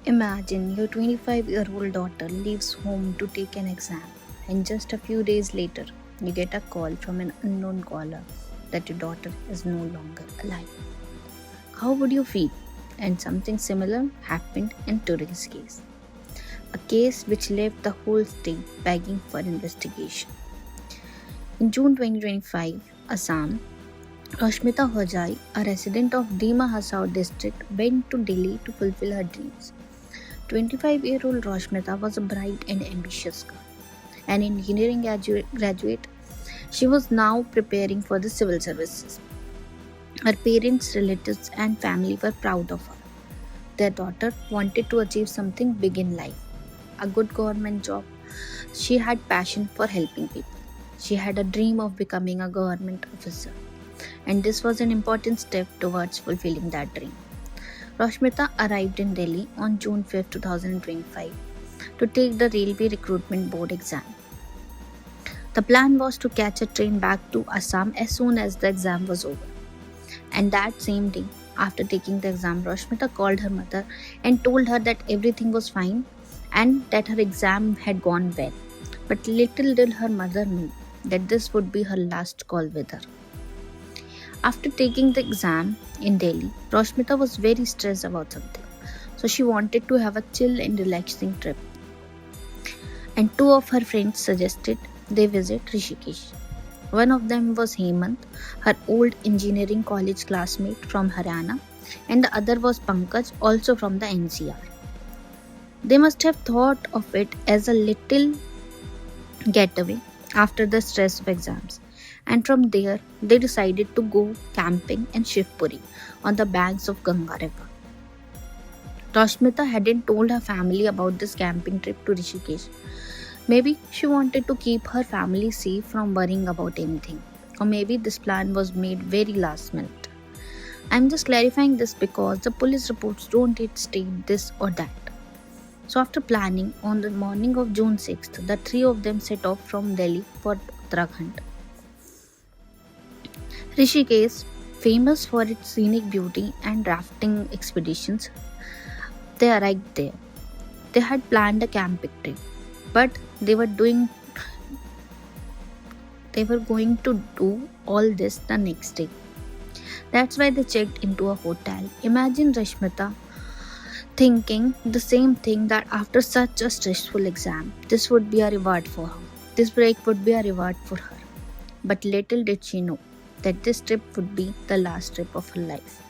Imagine your 25-year-old daughter leaves home to take an exam, and just a few days later, you get a call from an unknown caller that your daughter is no longer alive. How would you feel? And something similar happened in today's case, a case which left the whole state begging for investigation. In June 2025, Assam, Roshmita Hojai, a resident of Dima Hasao district, went to Delhi to fulfill her dreams. 25-year-old Roshmita was a bright and ambitious girl. An engineering graduate, she was now preparing for the civil services. Her parents, relatives, and family were proud of her. Their daughter wanted to achieve something big in life, a good government job. She had passion for helping people. She had a dream of becoming a government officer, and this was an important step towards fulfilling that dream. Roshmita arrived in Delhi on June 5, 2025 to take the Railway Recruitment Board exam. The plan was to catch a train back to Assam as soon as the exam was over. And that same day, after taking the exam, Roshmita called her mother and told her that everything was fine and that her exam had gone well. But little did her mother know that this would be her last call with her. After taking the exam in Delhi, Roshmita was very stressed about something. So she wanted to have a chill and relaxing trip. And two of her friends suggested they visit Rishikesh. One of them was Hemant, her old engineering college classmate from Haryana, and the other was Pankaj, also from the NCR. They must have thought of it as a little getaway after the stress of exams. And from there, they decided to go camping in Shivpuri on the banks of Ganga River. Roshmita hadn't told her family about this camping trip to Rishikesh. Maybe she wanted to keep her family safe from worrying about anything. Or maybe this plan was made very last minute. I'm just clarifying this because the police reports don't yet state this or that. So after planning, on the morning of June 6th, the three of them set off from Delhi for Uttarakhand. Rishikesh, famous for its scenic beauty and rafting expeditions, they arrived there. They had planned a camping trip, but they were going to do all this the next day. That's why they checked into a hotel. Imagine Rashmita thinking the same thing, that after such a stressful exam, this would be a reward for her. This break would be a reward for her. But little did she know that this trip would be the last trip of her life.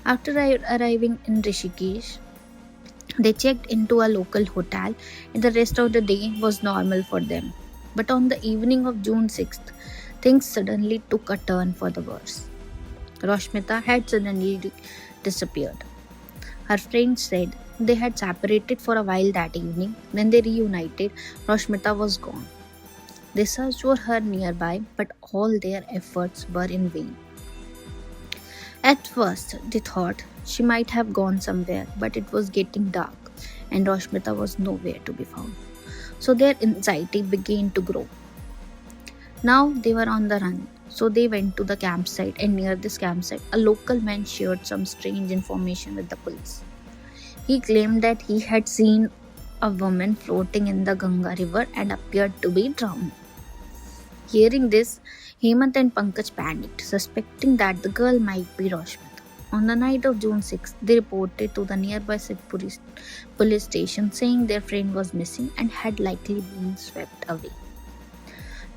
After arriving in Rishikesh, they checked into a local hotel and the rest of the day was normal for them. But on the evening of June 6th, things suddenly took a turn for the worse. Roshmita had suddenly disappeared. Her friends said they had separated for a while that evening. When they reunited, Roshmita was gone. They searched for her nearby, but all their efforts were in vain. At first, they thought she might have gone somewhere, but it was getting dark and Roshmita was nowhere to be found. So their anxiety began to grow. Now they were on the run, so they went to the campsite, and near this campsite, a local man shared some strange information with the police. He claimed that he had seen a woman floating in the Ganga river and appeared to be drowned. Hearing this, Hemant and Pankaj panicked, suspecting that the girl might be Roshmita. On the night of June 6th, they reported to the nearby Shivpuri police station saying their friend was missing and had likely been swept away.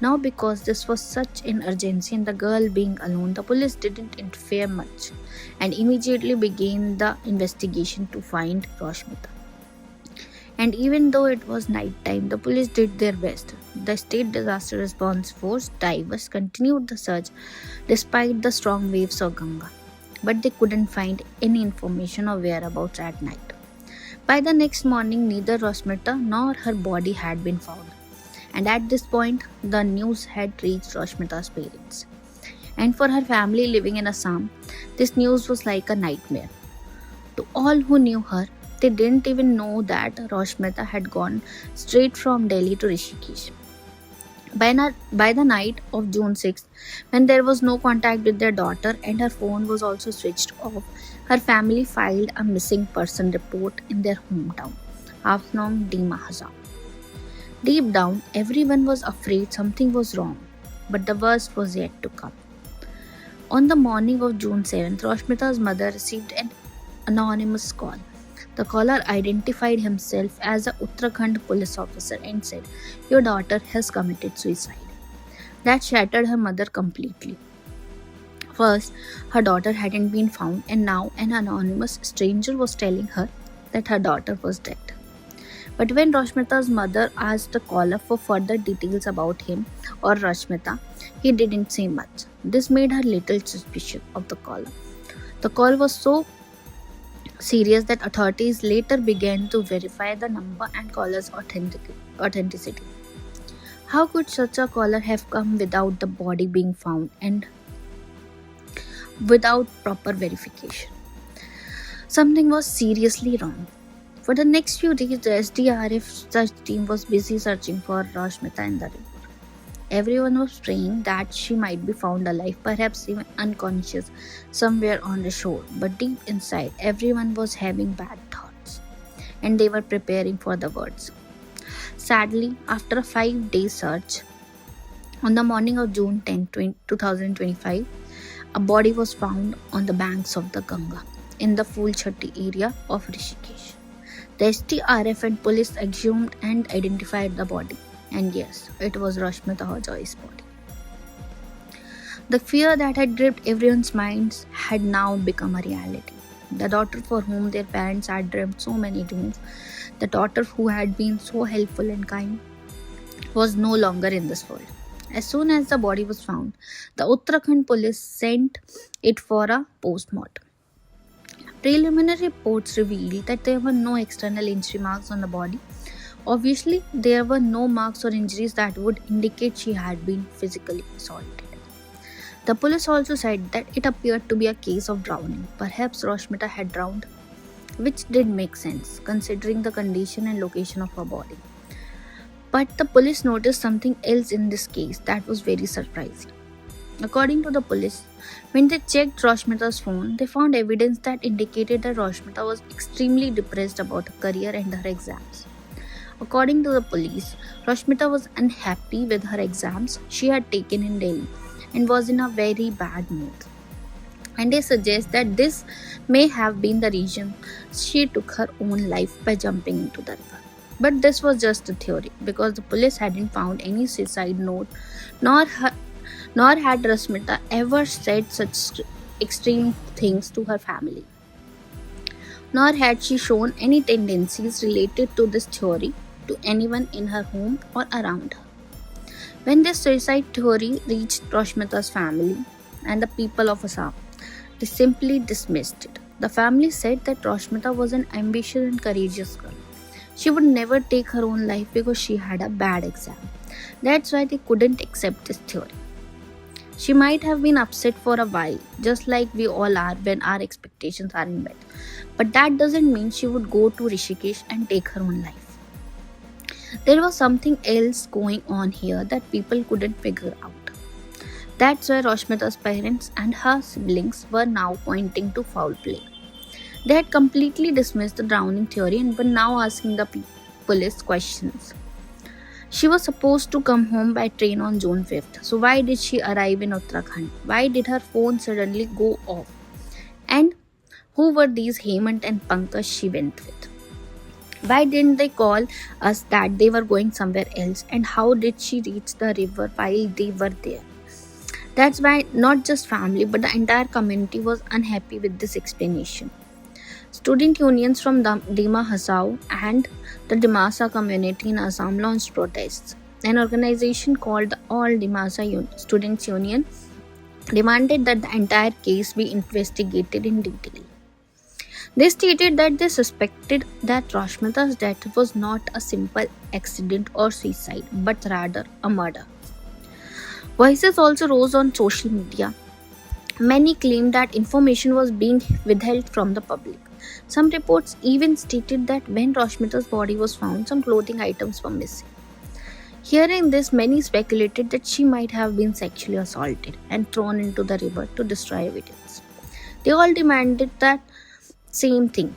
Now, because this was such an urgency and the girl being alone, the police didn't interfere much and immediately began the investigation to find Roshmita. And even though it was night time, the police did their best. The State Disaster Response Force divers continued the search despite the strong waves of Ganga. But they couldn't find any information or whereabouts at night. By the next morning, neither Roshmita nor her body had been found. And at this point, the news had reached Roshmita's parents. And for her family living in Assam, this news was like a nightmare. To all who knew her, they didn't even know that Roshmita had gone straight from Delhi to Rishikesh. By the night of June 6th, when there was no contact with their daughter and her phone was also switched off, her family filed a missing person report in their hometown, Haflong, Dima Hasao. Deep down, everyone was afraid something was wrong, but the worst was yet to come. On the morning of June 7th, Roshmita's mother received an anonymous call. The caller identified himself as a Uttarakhand police officer and said, "Your daughter has committed suicide." That shattered her mother completely. First, her daughter hadn't been found, and now an anonymous stranger was telling her that her daughter was dead. But when Roshmita's mother asked the caller for further details about him or Roshmita, he didn't say much. This made her little suspicious of the caller. The call was so serious that authorities later began to verify the number and caller's authenticity. How could such a caller have come without the body being found and without proper verification? Something was seriously wrong. For the next few days, the SDRF search team was busy searching for Roshmita in the river. Everyone was praying that she might be found alive, perhaps even unconscious, somewhere on the shore. But deep inside, everyone was having bad thoughts, and they were preparing for the worst. Sadly, after a 5-day search, on the morning of June 10, 2025, a body was found on the banks of the Ganga in the Fulchatti area of Rishikesh. The SDRF and police exhumed and identified the body. And yes, it was Roshmita Hojai's body. The fear that had gripped everyone's minds had now become a reality. The daughter for whom their parents had dreamed so many dreams, the daughter who had been so helpful and kind, was no longer in this world. As soon as the body was found, the Uttarakhand police sent it for a post-mortem. Preliminary reports revealed that there were no external injury marks on the body. Obviously, there were no marks or injuries that would indicate she had been physically assaulted. The police also said that it appeared to be a case of drowning. Perhaps Roshmita had drowned, which did make sense considering the condition and location of her body. But the police noticed something else in this case that was very surprising. According to the police, when they checked Roshmita's phone, they found evidence that indicated that Roshmita was extremely depressed about her career and her exams. According to the police, Roshmita was unhappy with her exams she had taken in Delhi and was in a very bad mood. And they suggest that this may have been the reason she took her own life by jumping into the river. But this was just a theory because the police hadn't found any suicide note, nor had Roshmita ever said such extreme things to her family. Nor had she shown any tendencies related to this theory to anyone in her home or around her. When this suicide theory reached Roshmita's family and the people of Assam, they simply dismissed it. The family said that Roshmita was an ambitious and courageous girl. She would never take her own life because she had a bad exam. That's why they couldn't accept this theory. She might have been upset for a while, just like we all are when our expectations are in bed. But that doesn't mean she would go to Rishikesh and take her own life. There was something else going on here that people couldn't figure out. That's why Roshmita's parents and her siblings were now pointing to foul play. They had completely dismissed the drowning theory and were now asking the police questions. She was supposed to come home by train on June 5th. So why did she arrive in Uttarakhand? Why did her phone suddenly go off? And who were these Hemant and Pankaj she went with? Why didn't they call us that they were going somewhere else? And how did she reach the river while they were there? That's why not just family but the entire community was unhappy with this explanation. Student unions from Dima Hasao and the Dimasa community in Assam launched protests. An organization called the All Dimasa Students Union demanded that the entire case be investigated in detail. They stated that they suspected that Roshmita's death was not a simple accident or suicide, but rather a murder. Voices also rose on social media. Many claimed that information was being withheld from the public. Some reports even stated that when Roshmita's body was found, some clothing items were missing. Hearing this, many speculated that she might have been sexually assaulted and thrown into the river to destroy evidence. They all demanded that same thing: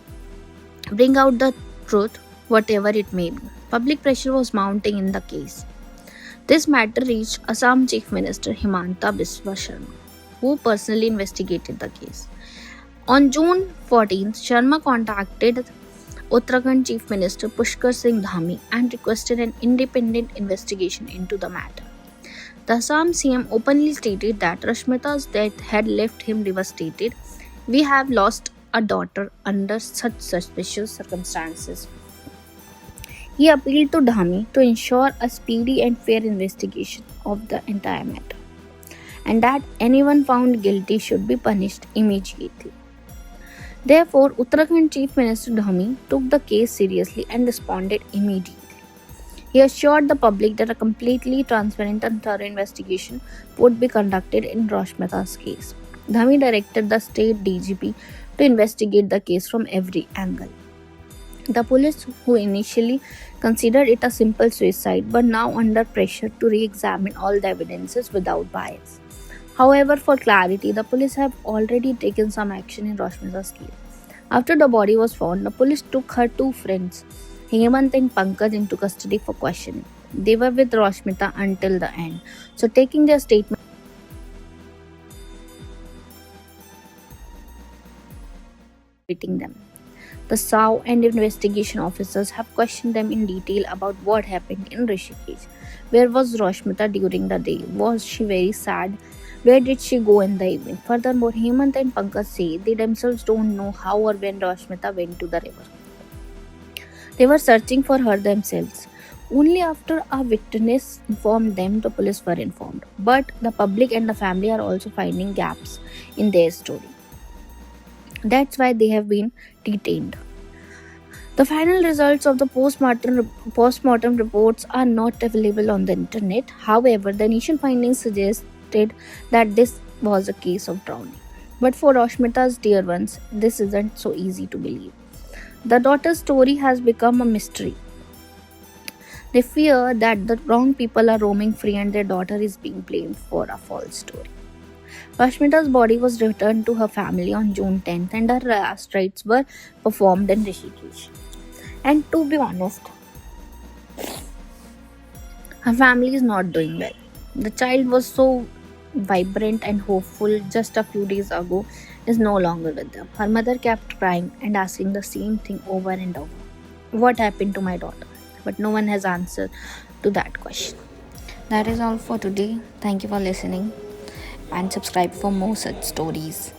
bring out the truth, whatever it may be. Public pressure was mounting in the case. This matter reached Assam Chief Minister Himanta Biswa Sharma, who personally investigated the case. On June 14th, Sharma contacted Uttarakhand Chief Minister Pushkar Singh Dhami and requested an independent investigation into the matter. The Assam CM openly stated that Rashmita's death had left him devastated. We have lost a daughter under such suspicious circumstances. He appealed to Dhami to ensure a speedy and fair investigation of the entire matter, and that anyone found guilty should be punished immediately. Therefore, Uttarakhand Chief Minister Dhami took the case seriously and responded immediately. He assured the public that a completely transparent and thorough investigation would be conducted in Roshmita's case. Dhami directed the state DGP to investigate the case from every angle. The police, who initially considered it a simple suicide, were now under pressure to re-examine all the evidences without bias. However, for clarity, the police have already taken some action in Roshmita's case. After the body was found, the police took her two friends, Hemant and Pankaj, into custody for questioning. They were with Roshmita until the end. So, taking their statement, meeting them. The SAO and investigation officers have questioned them in detail about what happened in Rishikesh. Where was Roshmita during the day? Was she very sad? Where did she go in the evening? Furthermore, Hemant and Pankaj say they themselves don't know how or when Roshmita went to the river. They were searching for her themselves. Only after a witness informed them, the police were informed. But the public and the family are also finding gaps in their story. That's why they have been detained. The final results of the postmortem reports are not available on the internet. However, the initial findings suggested that this was a case of drowning. But for Roshmita's dear ones, this isn't so easy to believe. The daughter's story has become a mystery. They fear that the wrong people are roaming free and their daughter is being blamed for a false story. Rashmita's body was returned to her family on June 10th and her last rites were performed in Rishikesh. And to be honest, her family is not doing well. The child was so vibrant and hopeful just a few days ago is no longer with them. Her mother kept crying and asking the same thing over and over. What happened to my daughter? But no one has answered to that question. That is all for today. Thank you for listening and subscribe for more such stories.